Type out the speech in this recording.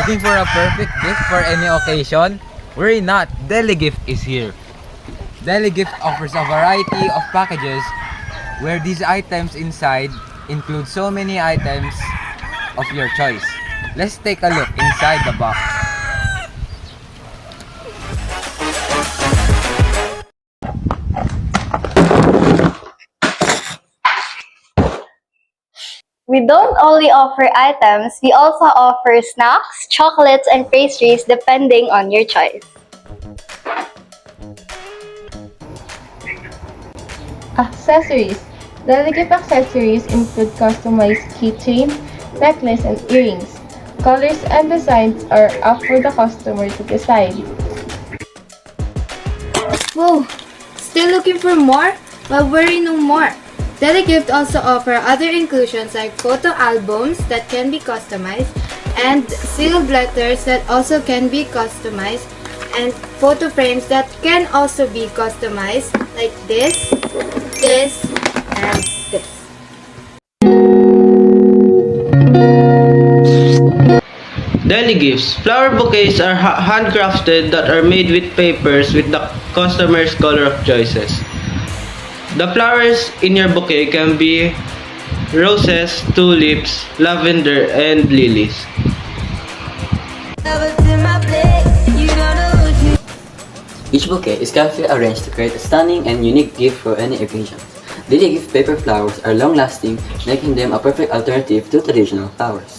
Looking for a perfect gift for any occasion? Worry not, DeliGift is here. DeliGift offers a variety of packages where these items inside include so many items of your choice. Let's take a look inside the box. We don't only offer items, we also offer snacks, chocolates, and pastries depending on your choice. Accessories. DeliGift accessories include customized keychain, necklace, and earrings. Colors and designs are up for the customer to decide. Whoa! Still looking for more? Well, worry no more. DeliGift also offer other inclusions like photo albums that can be customized and sealed letters that also can be customized and photo frames that can also be customized like this, and this. DeliGifts. Flower bouquets are handcrafted that are made with papers with the customer's color of choices. The flowers in your bouquet can be roses, tulips, lavender, and lilies. Each bouquet is carefully arranged to create a stunning and unique gift for any occasion. DeliGift paper flowers are long-lasting, making them a perfect alternative to traditional flowers.